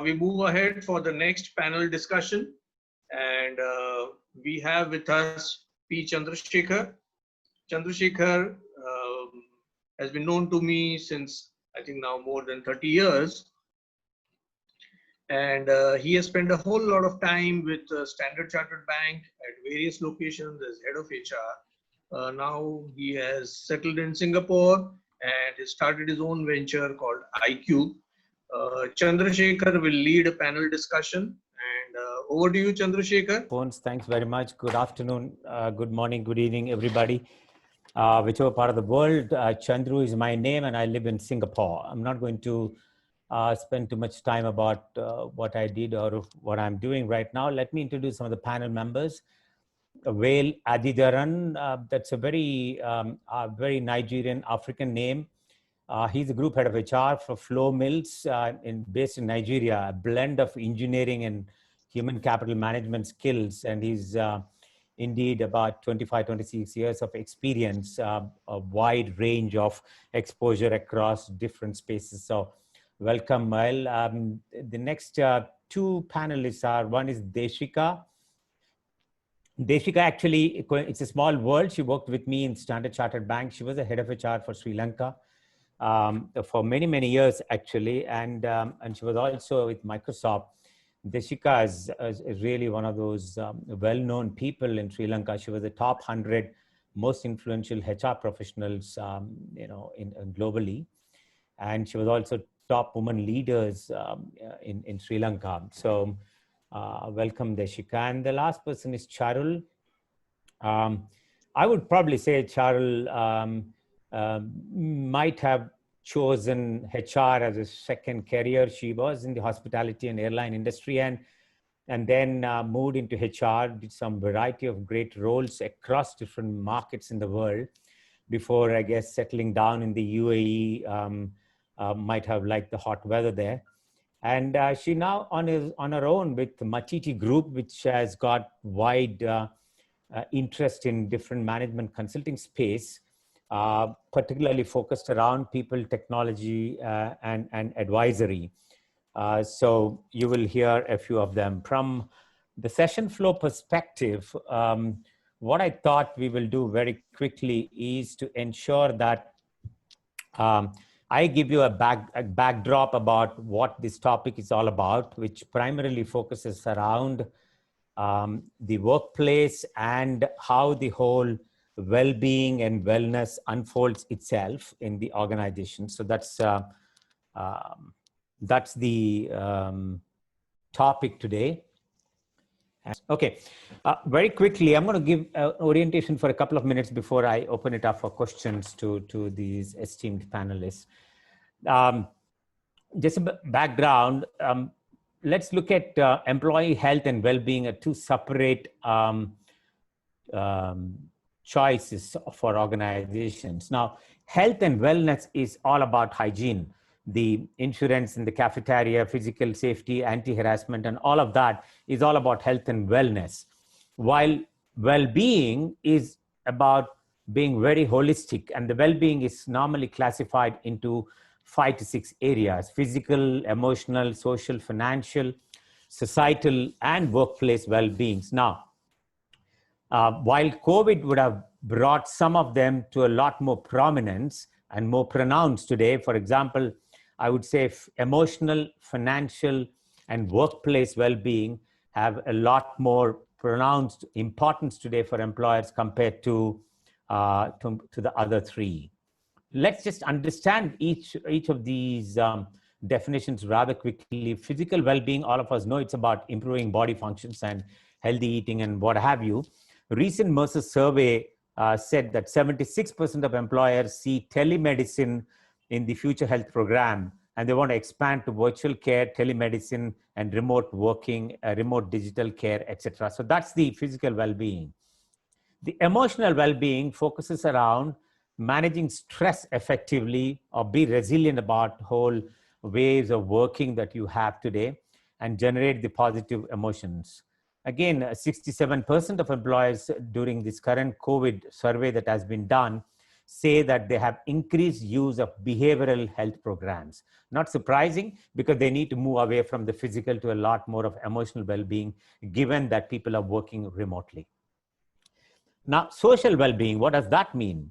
we move ahead for the next panel discussion, and we have with us P. Chandrasekhar. Chandrasekhar has been known to me since I think now more than 30 years, and he has spent a whole lot of time with Standard Chartered Bank at various locations as head of HR. Now he has settled in Singapore and has started his own venture called iQ. Chandrasekhar will lead a panel discussion, and over to you, Chandrasekhar. Thanks very much. Good afternoon, good morning, good evening, everybody. Whichever part of the world, Chandru is my name and I live in Singapore. I'm not going to spend too much time about what I did or what I'm doing right now. Let me introduce some of the panel members. Wale Adediran, that's a very Nigerian African name. He's the group head of HR for Flow Mills based in Nigeria, a blend of engineering and human capital management skills. And he's indeed about 25, 26 years of experience, a wide range of exposure across different spaces. So welcome, Wale. The next two panelists are, one is Deshika. Deshika, actually, it's a small world. She worked with me in Standard Chartered Bank. She was the head of HR for Sri Lanka for many, many years, actually. And she was also with Microsoft. Deshika is really one of those well-known people in Sri Lanka. She was the top 100 most influential HR professionals, globally. And she was also top women leaders in Sri Lanka. So welcome, Deshika. And the last person is Charul. I would probably say Charul might have chosen HR as a second career. She was in the hospitality and airline industry and then moved into HR, did some variety of great roles across different markets in the world before, I guess, settling down in the UAE, might have liked the hot weather there. And she now on her own with the Matiti Group, which has got wide interest in different management consulting space, particularly focused around people, technology, and advisory. So you will hear a few of them. From the session flow perspective, what I thought we will do very quickly is to ensure that I give you a backdrop about what this topic is all about, which primarily focuses around the workplace and how the whole well-being and wellness unfolds itself in the organization. So that's the topic today. Okay, very quickly, I'm going to give orientation for a couple of minutes before I open it up for questions to these esteemed panelists. Just a background, let's look at employee health and well-being are two separate choices for organizations. Now, health and wellness is all about hygiene. The insurance in the cafeteria, physical safety, anti-harassment, and all of that is all about health and wellness. While well-being is about being very holistic, and the well-being is normally classified into 5 to 6 areas: physical, emotional, social, financial, societal, and workplace well-beings. Now, while COVID would have brought some of them to a lot more prominence and more pronounced today, for example, I would say emotional, financial, and workplace well-being have a lot more pronounced importance today for employers compared to the other three. Let's just understand each of these definitions rather quickly. Physical well-being, all of us know it's about improving body functions and healthy eating and what have you. Recent Mercer survey said that 76% of employers see telemedicine in the future health program, and they want to expand to virtual care, telemedicine, and remote working, remote digital care, etc. So that's the physical well-being. The emotional well-being focuses around managing stress effectively or be resilient about whole ways of working that you have today and generate the positive emotions. Again, 67% of employers during this current COVID survey that has been done say that they have increased use of behavioral health programs. Not surprising, because they need to move away from the physical to a lot more of emotional well-being, given that people are working remotely. Now, social well-being, what does that mean?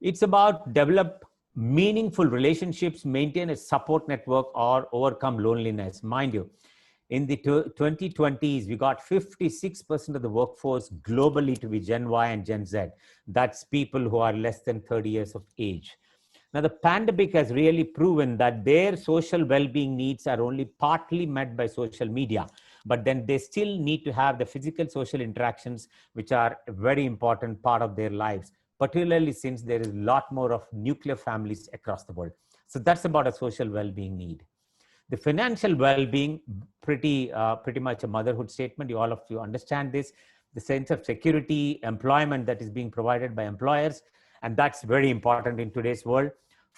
It's about develop meaningful relationships, maintain a support network, or overcome loneliness. Mind you, in the 2020s, we got 56% of the workforce globally to be Gen Y and Gen Z. That's people who are less than 30 years of age. Now, the pandemic has really proven that their social well-being needs are only partly met by social media, but then they still need to have the physical social interactions, which are a very important part of their lives, particularly since there is a lot more of nuclear families across the world. So that's about a social well-being need. The financial well-being, pretty much a motherhood statement. All of you understand this. The sense of security, employment that is being provided by employers, and that's very important in today's world.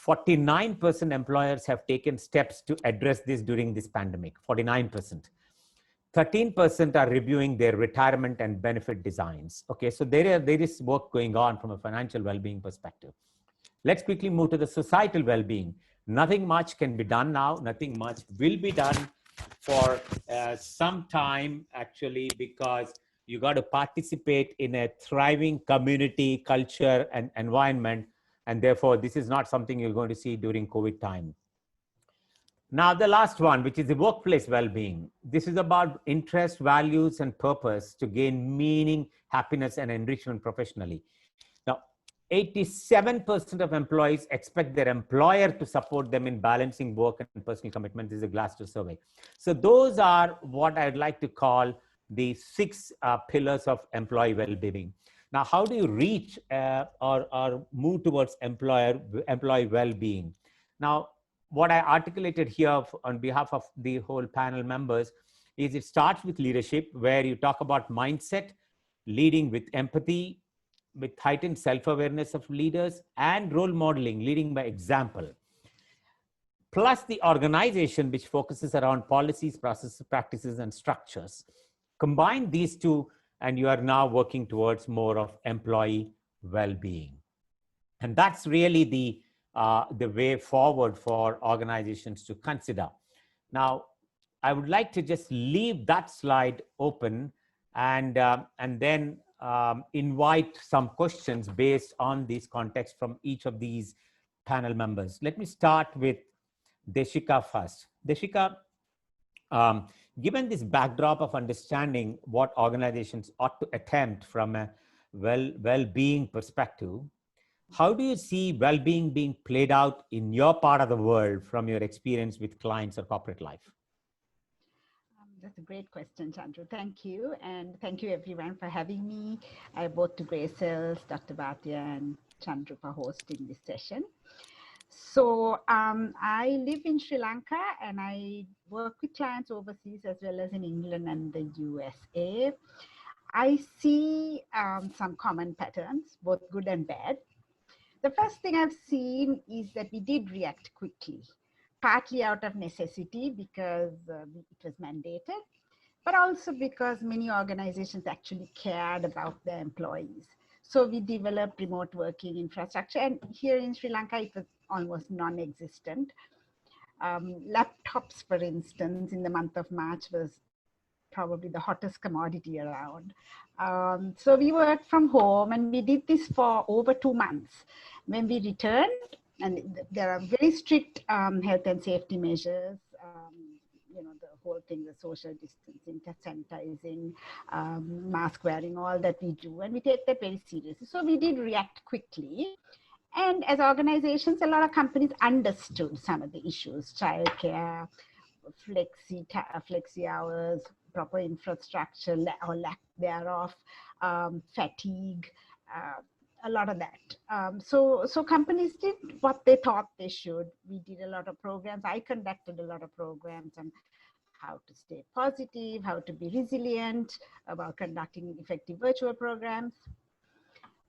49% employers have taken steps to address this during this pandemic. 49%. 13% are reviewing their retirement and benefit designs. Okay, so there is work going on from a financial well-being perspective. Let's quickly move to the societal well-being. Nothing much can be done now. Nothing much will be done for some time, actually, because you got to participate in a thriving community, culture, and environment. And therefore, this is not something you're going to see during COVID time. Now, the last one, which is the workplace well-being. This is about interest, values, and purpose to gain meaning, happiness, and enrichment professionally. Now, 87% of employees expect their employer to support them in balancing work and personal commitment. This is a Glassdoor survey. So those are what I'd like to call the 6 pillars of employee well-being. Now, how do you reach or move towards employee well-being? Now, what I articulated here on behalf of the whole panel members is it starts with leadership, where you talk about mindset, leading with empathy, with heightened self-awareness of leaders, and role modeling, leading by example. Plus the organization, which focuses around policies, processes, practices, and structures. Combine these two, and you are now working towards more of employee well-being. And that's really the way forward for organizations to consider. Now, I would like to just leave that slide open and then invite some questions based on this context from each of these panel members. Let me start with Deshika first. Deshika, given this backdrop of understanding what organizations ought to attempt from a well-being perspective, how do you see well-being being played out in your part of the world from your experience with clients or corporate life? That's a great question, Chandru. Thank you. And thank you everyone for having me. Both to Grace Hills, Dr. Bhatia and Chandru for hosting this session. So I live in Sri Lanka and I work with clients overseas as well as in England and the USA. I see some common patterns, both good and bad. The first thing I've seen is that we did react quickly, partly out of necessity because it was mandated, but also because many organizations actually cared about their employees. So we developed remote working infrastructure, and here in Sri Lanka, it was almost non-existent. Laptops, for instance, in the month of March was probably the hottest commodity around. So we worked from home and we did this for over 2 months. When we returned, and there are very strict health and safety measures, you know, the whole thing, the social distancing, sanitizing, mask wearing, all that we do, and we take that very seriously. So we did react quickly. And as organizations, a lot of companies understood some of the issues: childcare, flexi hours, proper infrastructure or lack thereof, fatigue, a lot of that. So companies did what they thought they should. We did a lot of programs. I conducted a lot of programs on how to stay positive, how to be resilient, about conducting effective virtual programs.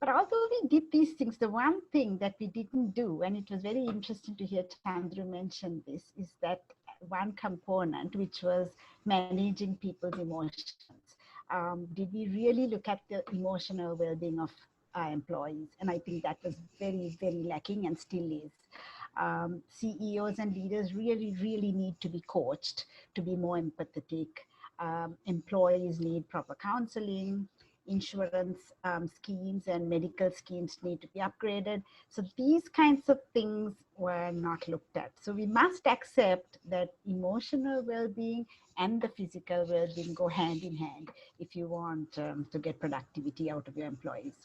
But although we did these things, the one thing that we didn't do, and it was very interesting to hear Chandru mention this, is that one component, which was managing people's emotions. Did we really look at the emotional well-being of our employees. And I think that was very, very lacking and still is. CEOs and leaders really need to be coached to be more empathetic. Employees need proper counseling, insurance schemes and medical schemes need to be upgraded. So these kinds of things were not looked at. So we must accept that emotional well-being and the physical well-being go hand in hand if you want to get productivity out of your employees.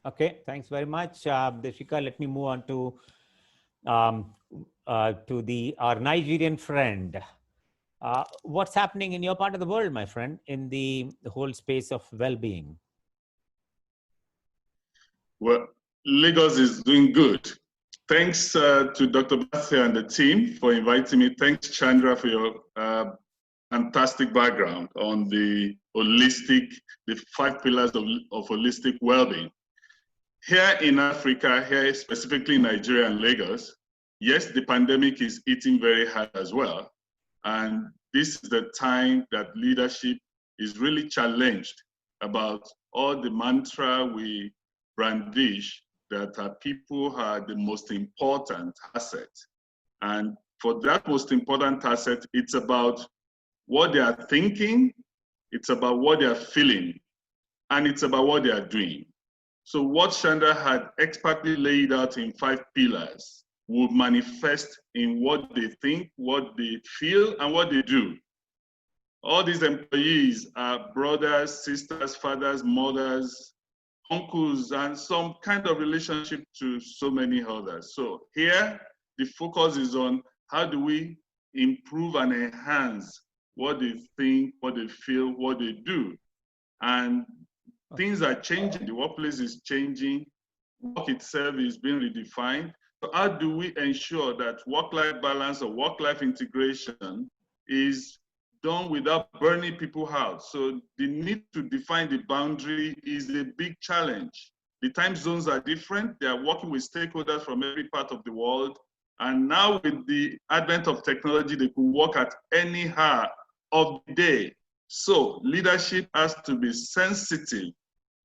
Okay, thanks very much, Deshika. Let me move on to our Nigerian friend. What's happening in your part of the world, my friend, in the whole space of well-being? Well, Lagos is doing good. Thanks to Dr. Bhatia and the team for inviting me. Thanks, Chandra, for your fantastic background on the 5 pillars of holistic well-being. Here in Africa, here specifically in Nigeria and Lagos, yes, the pandemic is eating very hard as well. And this is the time that leadership is really challenged about all the mantra we brandish that our people are the most important asset. And for that most important asset, it's about what they are thinking, it's about what they are feeling, and it's about what they are doing. So what Chandra had expertly laid out in 5 pillars will manifest in what they think, what they feel, and what they do. All these employees are brothers, sisters, fathers, mothers, uncles, and some kind of relationship to so many others. So here, the focus is on how do we improve and enhance what they think, what they feel, what they do. And things are changing, the workplace is changing, work itself is being redefined. So how do we ensure that work-life balance or work-life integration is done without burning people out? So the need to define the boundary is a big challenge. The time zones are different. They are working with stakeholders from every part of the world. And now with the advent of technology, they could work at any hour of the day. So leadership has to be sensitive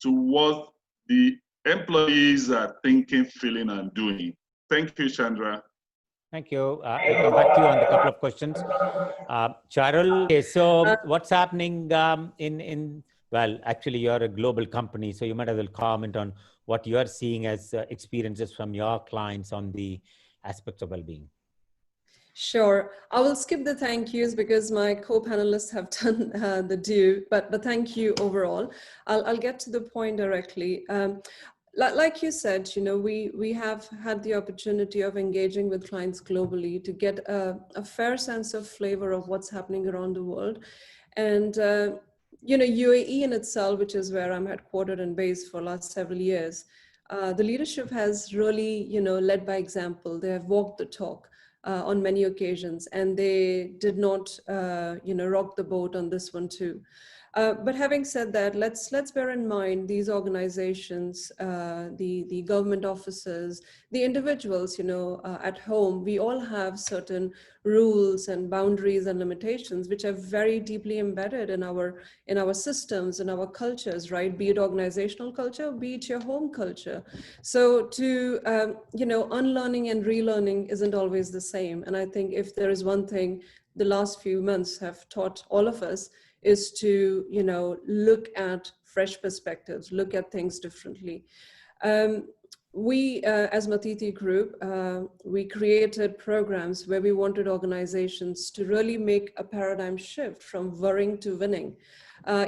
to what the employees are thinking, feeling, and doing. Thank you, Chandra. Thank you. I'll come back to you on the couple of questions. Charul, okay, so what's happening well, actually, you're a global company, so you might as well comment on what you're seeing as experiences from your clients on the aspects of well-being. Sure. I will skip the thank yous because my co-panelists have done the due, but thank you overall. I'll get to the point directly. Like you said, you know, we have had the opportunity of engaging with clients globally to get a fair sense of flavor of what's happening around the world. And, you know, UAE in itself, which is where I'm headquartered and based for the last several years, the leadership has really, you know, led by example. They have walked the talk. On many occasions, and they did not, you know, rock the boat on this one too. But having said that, let's bear in mind these organizations, the government offices, the individuals, you know, at home. We all have certain rules and boundaries and limitations which are very deeply embedded in our systems and our cultures, right? Be it organizational culture, be it your home culture. So to you know, unlearning and relearning isn't always the same. And I think if there is one thing the last few months have taught all of us, is to, you know, look at fresh perspectives, look at things differently. We, as Matiti Group, we created programs where we wanted organizations to really make a paradigm shift from worrying to winning.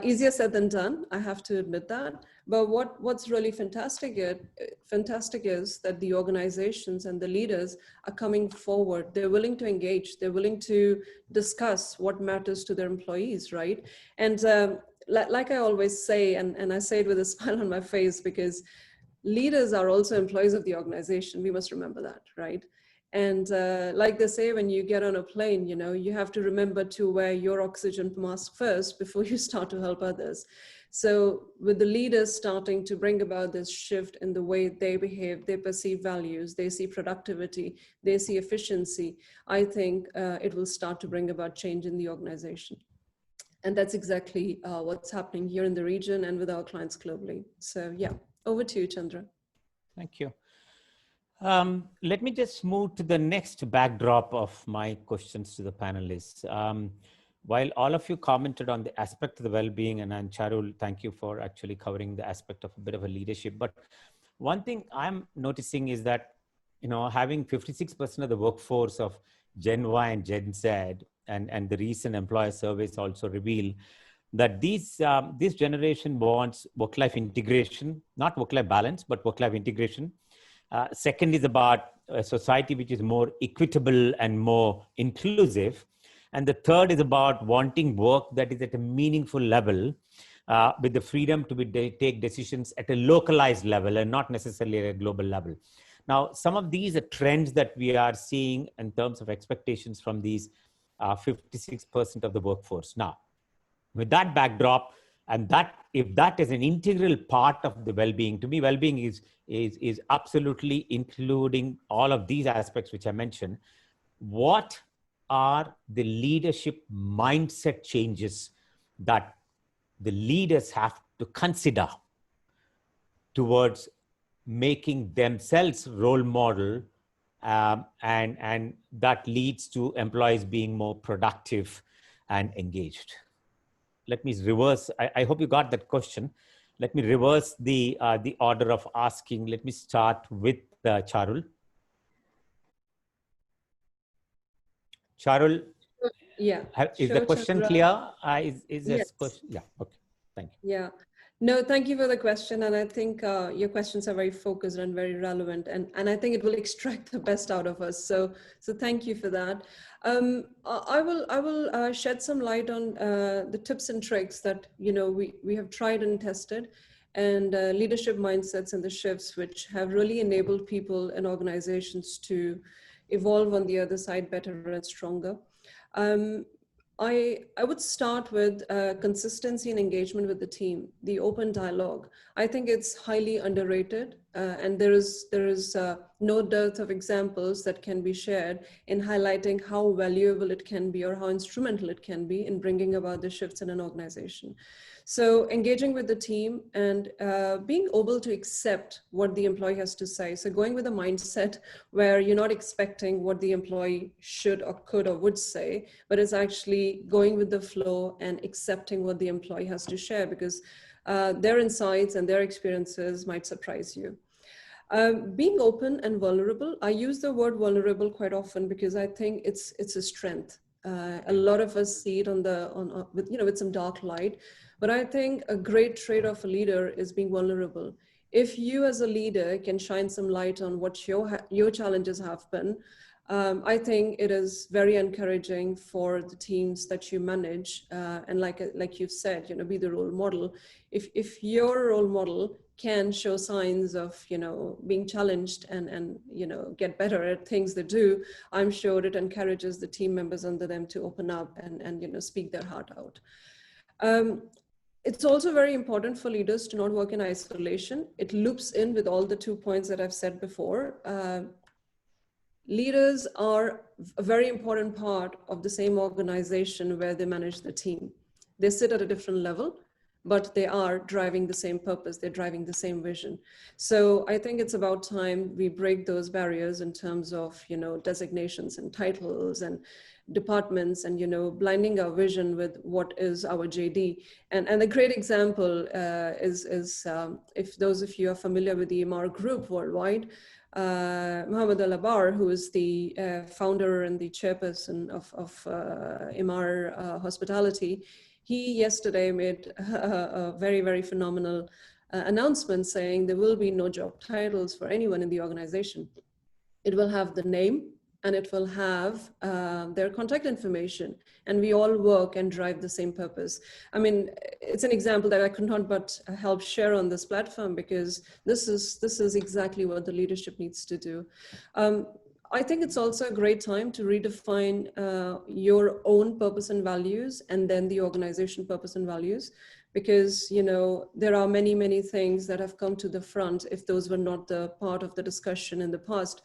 Easier said than done, I have to admit that. But what's really fantastic is that the organizations and the leaders are coming forward. They're willing to engage. They're willing to discuss what matters to their employees, right? And like I always say, and I say it with a smile on my face, because leaders are also employees of the organization. We must remember that, right? And like they say, when you get on a plane, you know, you have to remember to wear your oxygen mask first before you start to help others. So with the leaders starting to bring about this shift in the way they behave, they perceive values, they see productivity, they see efficiency, I think it will start to bring about change in the organization. And that's exactly what's happening here in the region and with our clients globally. So yeah, over to you, Chandra. Thank you. Let me just move to the next backdrop of my questions to the panelists. While all of you commented on the aspect of the well-being, and Charul, thank you for actually covering the aspect of a bit of a leadership. But one thing I'm noticing is that, having 56% of the workforce of Gen Y and Gen Z, and the recent employer surveys also reveal that this generation wants work-life integration, not work-life balance, but work-life integration. Second is about a society which is more equitable and more inclusive. And the third is about wanting work that is at a meaningful level, with the freedom to take decisions at a localized level and not necessarily at a global level. Now, some of these are trends that we are seeing in terms of expectations from these 56% of the workforce. Now, with that backdrop, and that if that is an integral part of the well-being, to me, well-being is absolutely including all of these aspects which I mentioned. What are the leadership mindset changes that the leaders have to consider towards making themselves role model, and that leads to employees being more productive and engaged? Let me reverse. I hope you got that question. Let me reverse the order of asking. Let me start with Charul. Charul, yeah, is the question Chandra. clear? Is this Yes. question? Yeah. Okay. Thank you. Yeah. No, thank you for the question. And I think your questions are very focused and very relevant. And I think it will extract the best out of us. So thank you for that. I will shed some light on the tips and tricks that, we have tried and tested, and leadership mindsets and the shifts which have really enabled people and organizations to evolve on the other side better and stronger. I would start with consistency and engagement with the team, the open dialogue. I think it's highly underrated, and there is no dearth of examples that can be shared in highlighting how valuable it can be or how instrumental it can be in bringing about the shifts in an organization. So engaging with the team and being able to accept what the employee has to say. So going with a mindset where you're not expecting what the employee should or could or would say, but it's actually going with the flow and accepting what the employee has to share, because their insights and their experiences might surprise you. Being open and vulnerable. I use the word vulnerable quite often because I think it's a strength. A lot of us see it with some dark light, but I think a great trait of a leader is being vulnerable. If you as a leader can shine some light on what your challenges have been, I think it is very encouraging for the teams that you manage, and like you've said, be the role model. If your role model can show signs of being challenged and get better at things they do, I'm sure it encourages the team members under them to open up and speak their heart out. It's also very important for leaders to not work in isolation. It loops in with all the 2 points that I've said before. Leaders are a very important part of the same organization where they manage the team. They sit at a different level, but they are driving the same purpose. They're driving the same vision. So I think it's about time we break those barriers in terms of, designations and titles and departments and, blinding our vision with what is our JD. And a great example is if those of you are familiar with the EMR group worldwide, Mohammed Al-Abar, who is the founder and the chairperson of EMR Hospitality, he yesterday made a very, very phenomenal announcement saying there will be no job titles for anyone in the organization. It will have the name and it will have their contact information, and we all work and drive the same purpose. I mean, it's an example that I could not but help share on this platform, because this is exactly what the leadership needs to do. I think it's also a great time to redefine your own purpose and values, and then the organization purpose and values, because there are many, many things that have come to the front if those were not the part of the discussion in the past.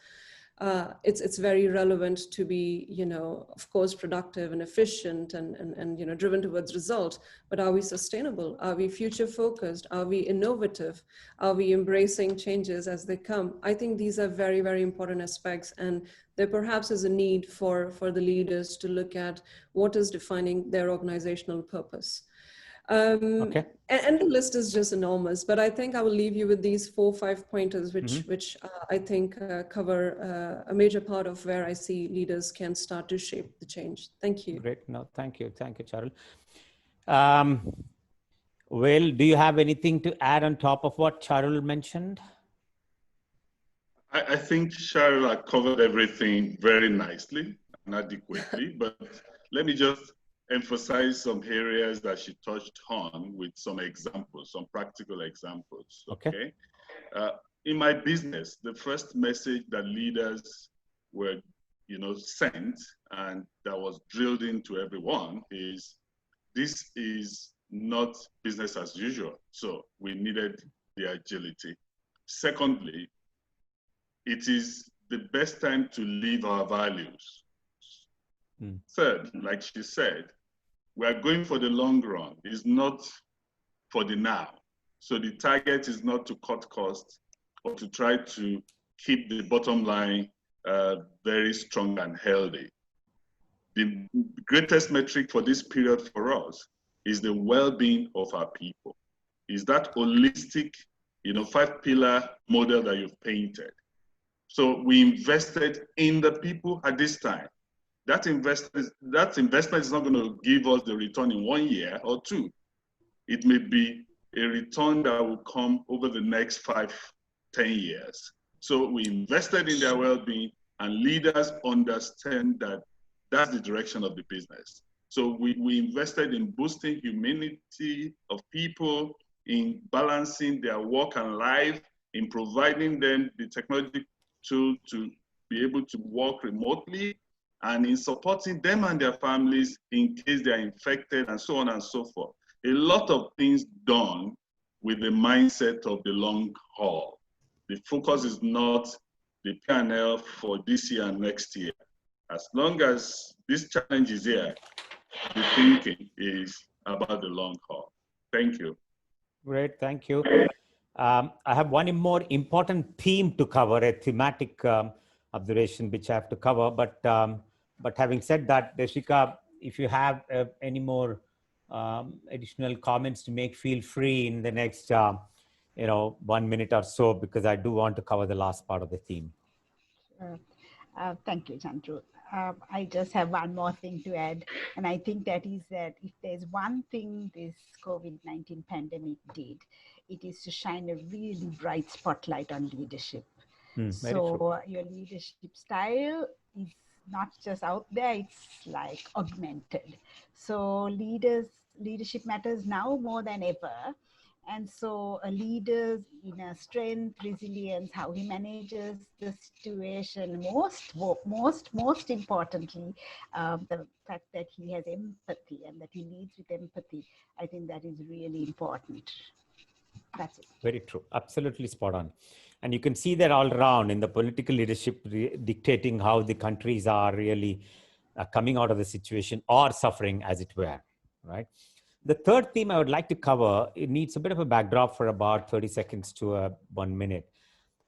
it's very relevant to be, you know, of course, productive and efficient and you know, driven towards result. But are we sustainable? Are we future focused? Are we innovative? Are we embracing changes as they come? I think these are very, very important aspects, and there perhaps is a need for the leaders to look at what is defining their organizational purpose. Okay. And the list is just enormous, but I think I will leave you with these 4 or 5 pointers, which I think cover a major part of where I see leaders can start to shape the change. Thank you. Great. No, thank you, Charul. Well, do you have anything to add on top of what Charul mentioned? I think Charul had covered everything very nicely and adequately, but let me just emphasize some areas that she touched on with some examples, some practical examples. Okay. In my business, the first message that leaders were, you know, sent and that was drilled into everyone is, this is not business as usual. So we needed the agility. Secondly, it is the best time to live our values. Third, like she said, we are going for the long run. It's not for the now. So the target is not to cut costs, but to try to keep the bottom line very strong and healthy. The greatest metric for this period for us is the well-being of our people. Is that holistic, you know, 5-pillar model that you've painted. So we invested in the people at this time. That investment is not going to give us the return in 1 year or 2. It may be a return that will come over the next 5, 10 years. So we invested in their well-being, and leaders understand that that's the direction of the business. So we invested in boosting humanity of people, in balancing their work and life, in providing them the technology tool to be able to work remotely, and in supporting them and their families in case they are infected, and so on and so forth. A lot of things done with the mindset of the long haul. The focus is not the P&L for this year and next year. As long as this challenge is here, the thinking is about the long haul. Thank you. Great, thank you. I have one more important theme to cover, a thematic observation which I have to cover. But having said that, Deshika, if you have any more additional comments to make, feel free in the next 1 minute or so, because I do want to cover the last part of the theme. Thank you, Chandru. I just have one more thing to add, and I think that is that if there's one thing this COVID-19 pandemic did, it is to shine a really bright spotlight on leadership. So your leadership style is not just out there, it's like augmented. So leadership matters now more than ever. And so a leader's inner strength, resilience, how he manages the situation, most importantly, the fact that he has empathy and that he leads with empathy, I think that is really important. That's it. Very true. Absolutely spot on. And you can see that all around in the political leadership dictating how the countries are really coming out of the situation or suffering, as it were, right? The third theme I would like to cover, it needs a bit of a backdrop for about 30 seconds to 1 minute.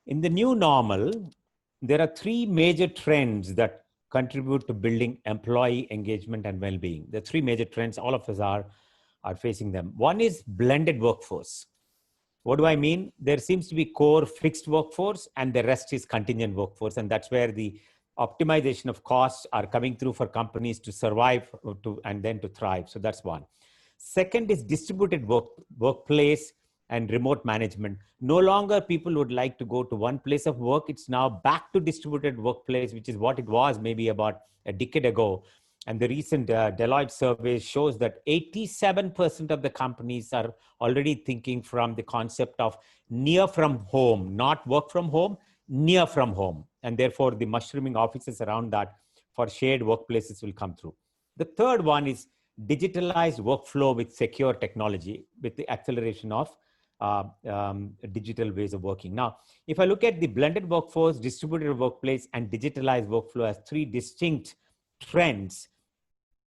In the new normal, there are 3 major trends that contribute to building employee engagement and well-being. The 3 major trends, all of us are facing them. One is blended workforce. What do I mean? There seems to be core fixed workforce and the rest is contingent workforce. And that's where the optimization of costs are coming through for companies to survive and then to thrive. So that's one. Second is distributed workplace and remote management. No longer people would like to go to one place of work. It's now back to distributed workplace, which is what it was maybe about a decade ago. And the recent Deloitte survey shows that 87% of the companies are already thinking from the concept of near from home, not work from home, near from home. And therefore the mushrooming offices around that for shared workplaces will come through. The third one is digitalized workflow with secure technology, with the acceleration of digital ways of working. Now, if I look at the blended workforce, distributed workplace, and digitalized workflow as three distinct trends,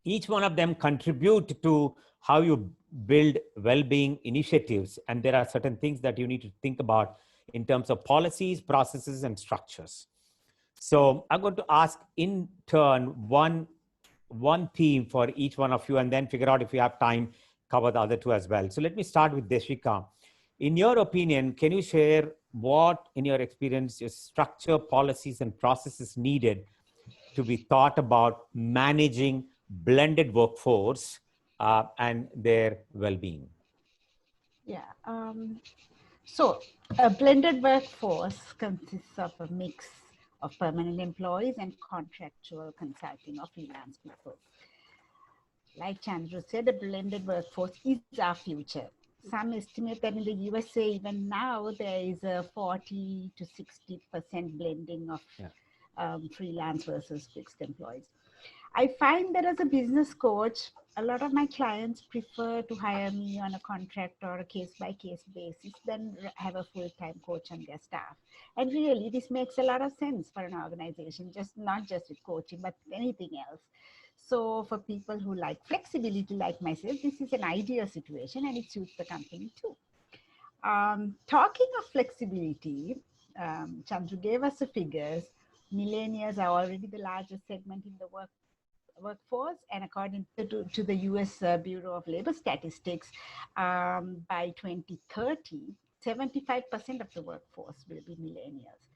each one of them contribute to how you build well-being initiatives. And there are certain things that you need to think about in terms of policies, processes, and structures. So I'm going to ask in turn one theme for each one of you, and then figure out if you have time, cover the other two as well. So let me start with Deshika. In your opinion, can you share what, in your experience, your structure, policies, and processes needed to be thought about managing blended workforce and their well-being? Yeah. So a blended workforce consists of a mix of permanent employees and contractual consulting or freelance people. Like Chandru said, a blended workforce is our future. Some estimate that in the USA, even now, there is a 40 to 60% blending of freelance versus fixed employees. I find that as a business coach, a lot of my clients prefer to hire me on a contract or a case-by-case basis than have a full-time coach on their staff. And really, this makes a lot of sense for an organization, not just with coaching, but anything else. So for people who like flexibility like myself, this is an ideal situation and it suits the company too. Talking of flexibility, Chandru gave us the figures. Millennials are already the largest segment in the workforce, and according to the US Bureau of Labor Statistics, by 2030, 75% of the workforce will be millennials.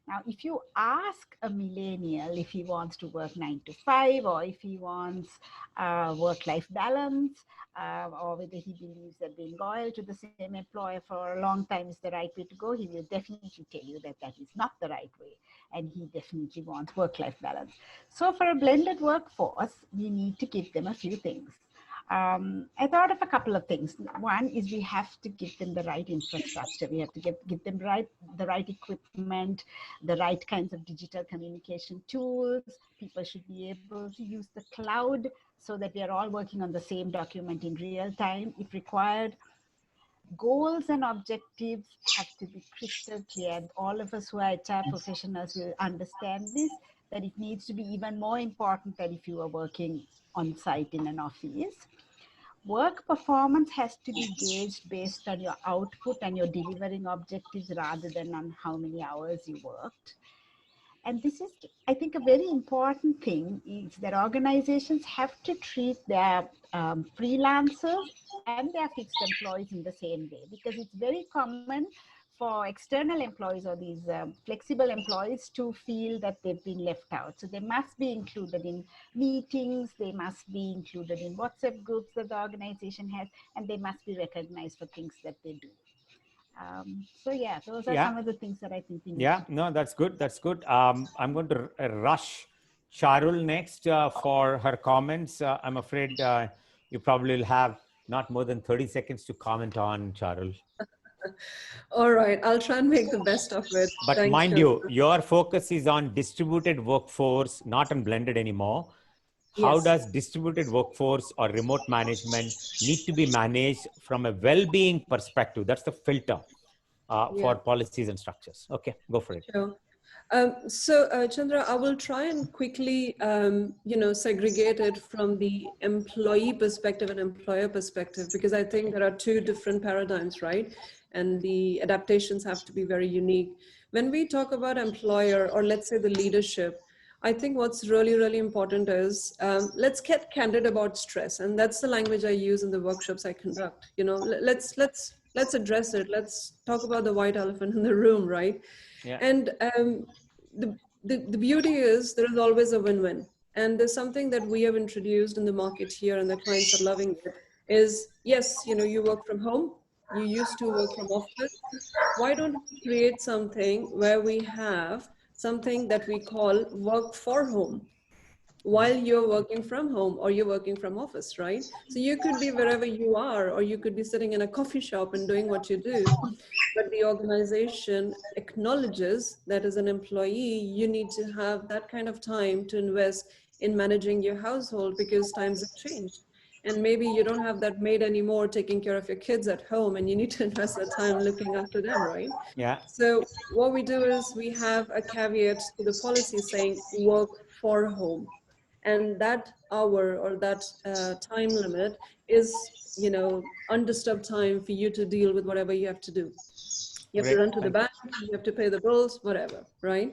Now, if you ask a millennial if he wants to work 9 to 5, or if he wants work-life balance, or whether he believes that being loyal to the same employer for a long time is the right way to go, he will definitely tell you that that is not the right way. And he definitely wants work-life balance. So for a blended workforce, we need to give them a few things. I thought of a couple of things. One is we have to give them the right infrastructure. We have to give them the right equipment, the right kinds of digital communication tools. People should be able to use the cloud so that we are all working on the same document in real time if required. Goals and objectives have to be crystal clear. All of us who are HR professionals will understand this, that it needs to be even more important than if you are working on site in an office. Work performance has to be gauged based on your output and your delivering objectives rather than on how many hours you worked. And this is, I think, a very important thing is that organizations have to treat their freelancers and their fixed employees in the same way, because it's very common for external employees or these flexible employees to feel that they've been left out. So they must be included in meetings, they must be included in WhatsApp groups that the organization has, and they must be recognized for things that they do. So yeah, those are some of the things that I think we need to do. No, that's good. That's good. I'm going to rush Charul next for her comments. I'm afraid you probably will have not more than 30 seconds to comment on, Charul. All right, I'll try and make the best of it. But mind you, your focus is on distributed workforce, not on blended anymore. How does distributed workforce or remote management need to be managed from a well-being perspective? That's the filter for policies and structures. Okay, go for it. Sure. So Chandra, I will try and quickly, segregate it from the employee perspective and employer perspective, because I think there are two different paradigms, right? And the adaptations have to be very unique. When we talk about employer, or let's say the leadership, I think what's really, really important is let's get candid about stress. And that's the language I use in the workshops I conduct. You know, let's address it. Let's talk about the white elephant in the room, right? Yeah. And the beauty is there is always a win-win. And there's something that we have introduced in the market here and the clients are loving it is, yes, you work from home. You used to work from office. Why don't we create something where we have something that we call work for home while you're working from home or you're working from office, right? So you could be wherever you are, or you could be sitting in a coffee shop and doing what you do. But the organization acknowledges that as an employee, you need to have that kind of time to invest in managing your household because times have changed. and maybe you don't have that maid anymore taking care of your kids at home, and you need to invest that time looking after them, right? Yeah. So what we do is we have a caveat to the policy saying work for home, and that hour or that time limit is, you know, undisturbed time for you to deal with whatever you have to do. You have to run to the bank, you have to pay the bills, whatever, right?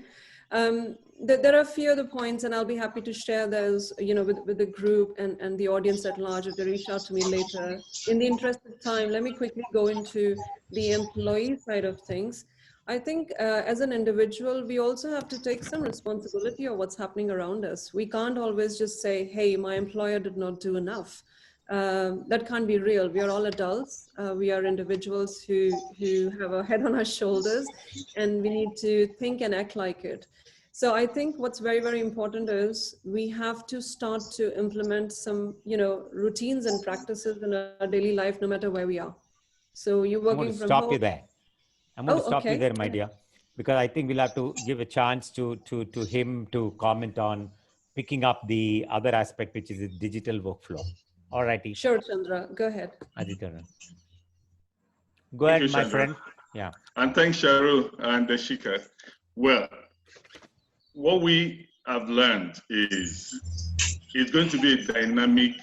There are a few other points, and I'll be happy to share those, you know, with the group and the audience at large if they reach out to me later. In the interest of time, let me quickly go into the employee side of things. I think as an individual, we also have to take some responsibility of what's happening around us. We can't always just say, hey, my employer did not do enough. That can't be real. We are all adults. We are individuals who have a head on our shoulders, and we need to think and act like it. So I think what's very, very important is we have to start to implement some, you know, routines and practices in our daily life, no matter where we are. So you're working from home. I'm going to stop you there. I'm going to stop you there, my dear, because I think we'll have to give a chance to him to comment on picking up the other aspect, which is the digital workflow. All righty. Sure, Chandra. Go ahead. Adediran. Go ahead, my friend. Yeah. And thanks, Charul and Deshika. Well, what we have learned is it's going to be a dynamic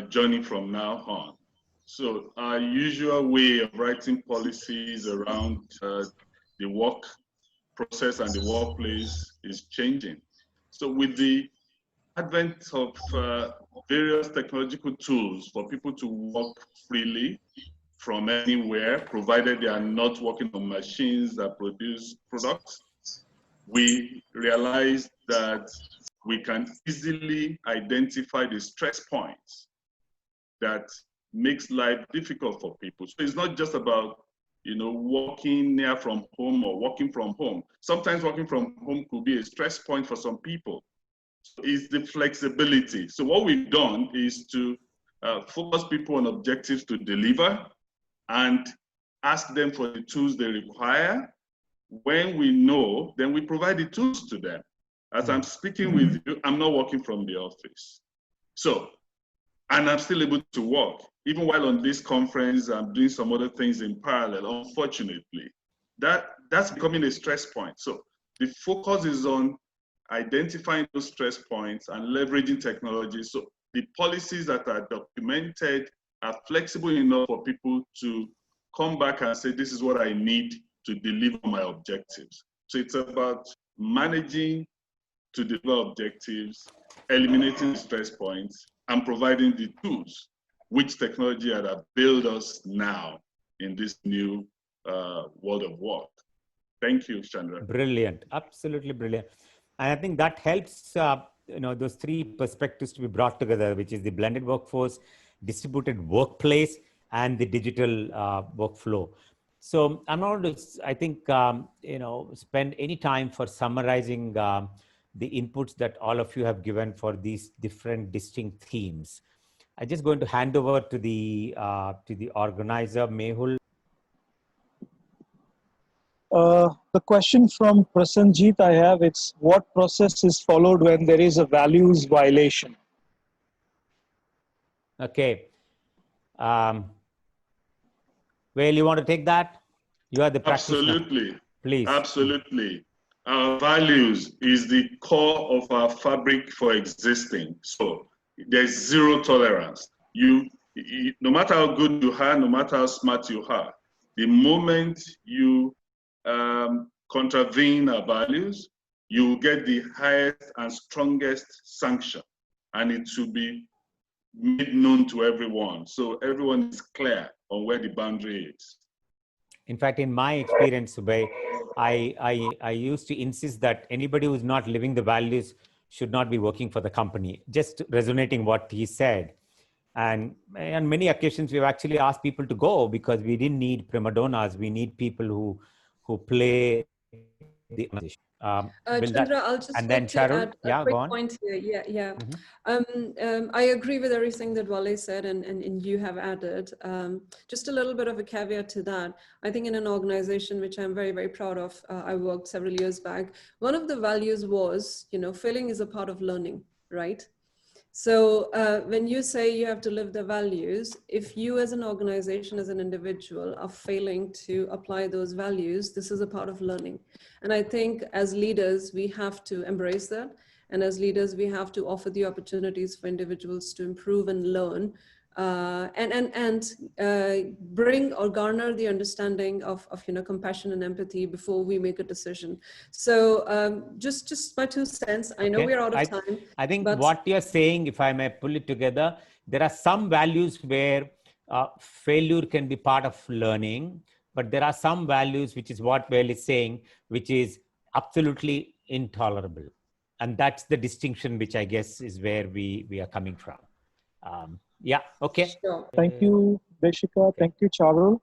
journey from now on. So our usual way of writing policies around the work process and the workplace is changing. So with the advent of various technological tools for people to work freely from anywhere, provided they are not working on machines that produce products, we realized that we can easily identify the stress points that makes life difficult for people. So it's not just about, you know, working near from home or working from home. Sometimes working from home could be a stress point for some people. So it's the flexibility. So what we've done is to focus people on objectives to deliver and ask them for the tools they require. When we know, then we provide the tools to them. As I'm speaking with you, I'm not working from the office. So, and I'm still able to work. Even while on this conference, I'm doing some other things in parallel, unfortunately. That's becoming a stress point. So the focus is on identifying those stress points and leveraging technology. So the policies that are documented are flexible enough for people to come back and say, this is what I need to deliver my objectives. So it's about managing to deliver objectives, eliminating the stress points, and providing the tools which technology had availed us now in this new world of work. Thank you, Chandra. Brilliant, absolutely brilliant. And I think that helps, you know, those three perspectives to be brought together, which is the blended workforce, distributed workplace, and the digital workflow. So I'm not going to, I think, you know, spend any time for summarizing the inputs that all of you have given for these different distinct themes. I'm just going to hand over to the organizer, Mehul. The question from Prasanjit I have, it's what process is followed when there is a values violation? Okay. Well, you want to take that? You are the practitioner. Absolutely. Please. Absolutely. Our values is the core of our fabric for existing. So there's zero tolerance. No matter how good you are, no matter how smart you are, the moment you contravene our values, you will get the highest and strongest sanction, and it should be made known to everyone, so everyone is clear on where the boundary is. In fact, in my experience, Subhay, I used to insist that anybody who's not living the values should not be working for the company, just resonating what he said. And on many occasions, we've actually asked people to go because we didn't need prima donnas. We need people who play the organization. Chandra, I'll just like to add a quick point here. Yeah. Mm-hmm. I agree with everything that Wale said and you have added. Just a little bit of a caveat to that. I think in an organization which I'm very, very proud of, I worked several years back, one of the values was, you know, failing is a part of learning, right? So when you say you have to live the values, if you as an organization, as an individual are failing to apply those values, this is a part of learning. And I think as leaders, we have to embrace that. And as leaders, we have to offer the opportunities for individuals to improve and learn and bring or garner the understanding of compassion and empathy before we make a decision. So just my 2 cents. I know we're out of time. I think what you're saying, if I may pull it together, there are some values where failure can be part of learning, but there are some values, which is what Wale is saying, which is absolutely intolerable. And that's the distinction, which I guess is where we are coming from. Yeah, okay. Sure. Thank you, Deshika. Thank you, Charul.